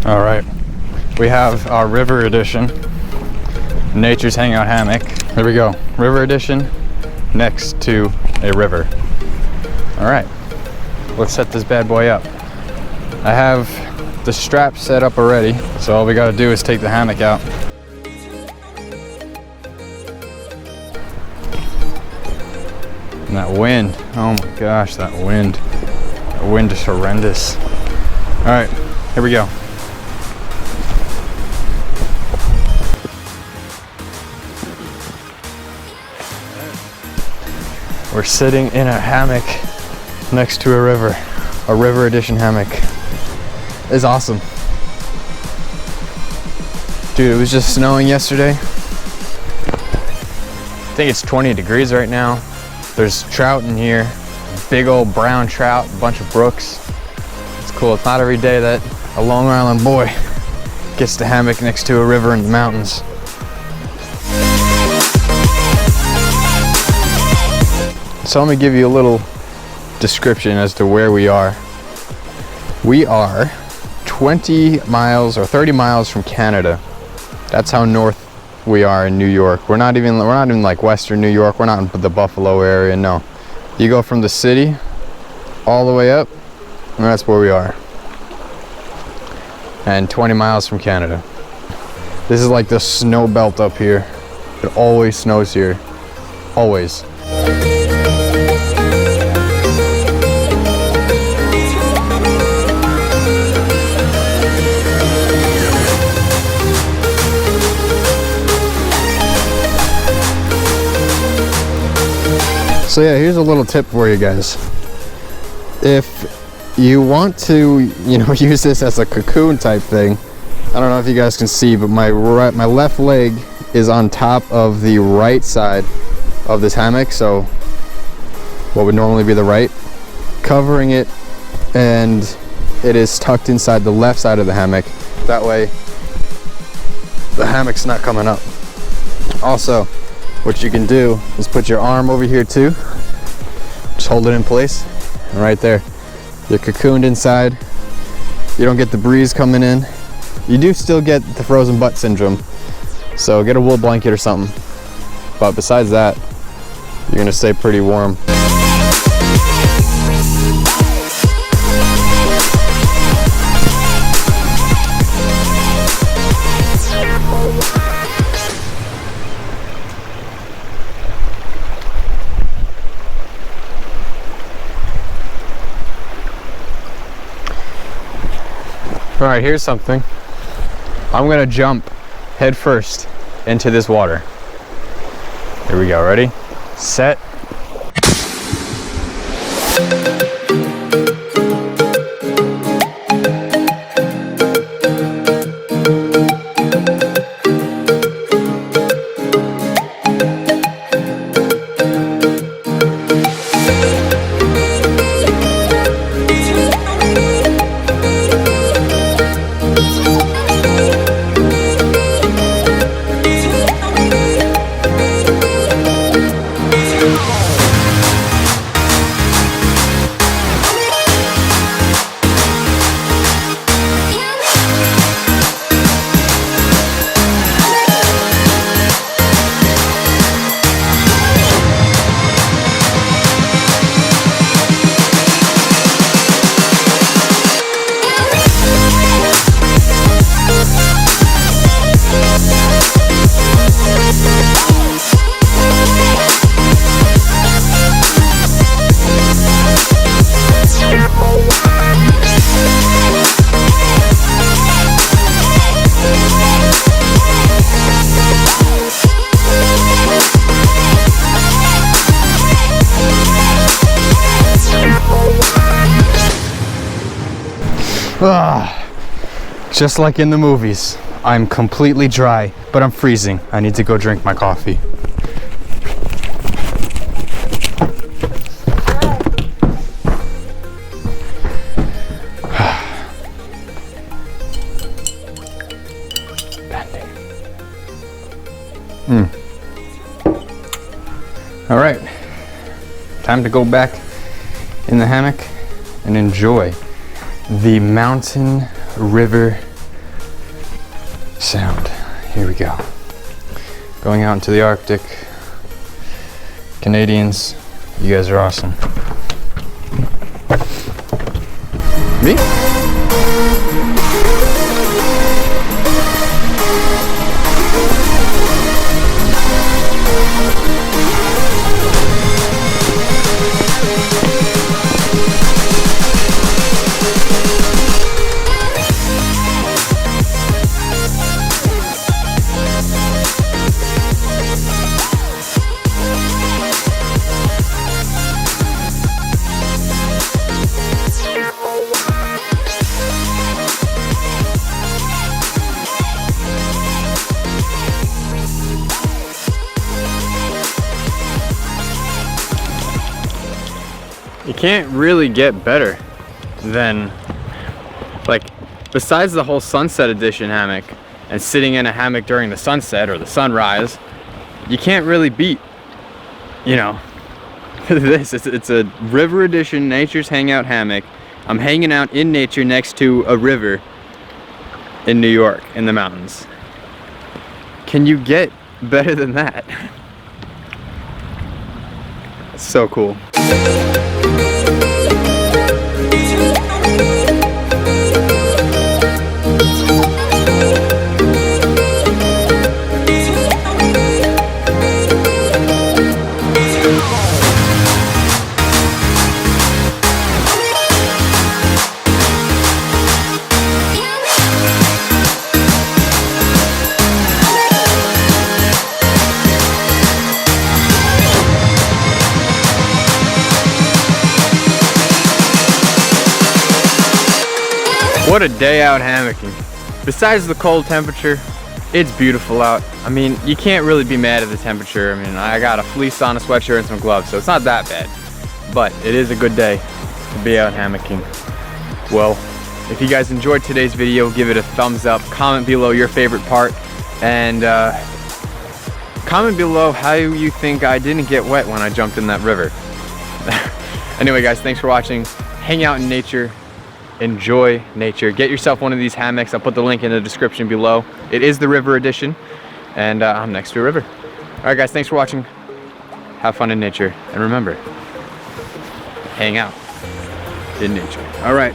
All right, we have our River Edition Nature's Hangout hammock. There we go, River Edition next to a river. All right, let's set this bad boy up. I have the straps set up already, so all we gotta do is take the hammock out. And that wind, oh my gosh, that wind. The wind is horrendous. All right, here we go. We're sitting in a hammock next to a River Edition hammock. It's awesome. Dude, it was just snowing yesterday. I think it's 20 degrees right now. There's trout in here, big old brown trout, a bunch of brooks. It's cool. It's not every day that a Long Island boy gets to hammock next to a river in the mountains. So let me give you a little description as to where we are. We are 20 miles or 30 miles from Canada. That's how north we are in New York. We're not even like Western New York. We're not in the Buffalo area, no. You go from the city all the way up, and that's where we are. And 20 miles from Canada. This is like the snow belt up here. It always snows here, always. So yeah, here's a little tip for you guys. If you want to, use this as a cocoon type thing, I don't know if you guys can see, but my left leg is on top of the right side of this hammock, so what would normally be the right, covering it, and it is tucked inside the left side of the hammock. That way, the hammock's not coming up. Also, what you can do is put your arm over here too. Just hold it in place, and right there, you're cocooned inside. You don't get the breeze coming in. You do still get the frozen butt syndrome, so get a wool blanket or something. But besides that, you're gonna stay pretty warm. All right, here's something. I'm gonna jump head first into this water. Here we go, ready? Set. Just like in the movies, I'm completely dry, but I'm freezing. I need to go drink my coffee. All right, time to go back in the hammock and enjoy the mountain river sound. Here we go. Going out into the Arctic. Canadians, you guys are awesome. Me? You can't really get better than, like, besides the whole sunset edition hammock and sitting in a hammock during the sunset or the sunrise, you can't really beat, you know, this. It's a river edition nature's hangout hammock. I'm hanging out in nature next to a river in New York in the mountains. Can you get better than that? It's so cool. What a day out hammocking. Besides the cold temperature, it's beautiful out. I mean, you can't really be mad at the temperature. I mean, I got a fleece on, a sweatshirt, and some gloves, so it's not that bad. But it is a good day to be out hammocking. Well, if you guys enjoyed today's video, give it a thumbs up, comment below your favorite part, and comment below how you think I didn't get wet when I jumped in that river. Anyway guys, thanks for watching. Hang out in nature. Enjoy nature. Get yourself one of these hammocks. I'll put the link in the description below. It is the river edition, and I'm next to a river. All right guys, thanks for watching. Have fun in nature, and remember, hang out in nature. All right.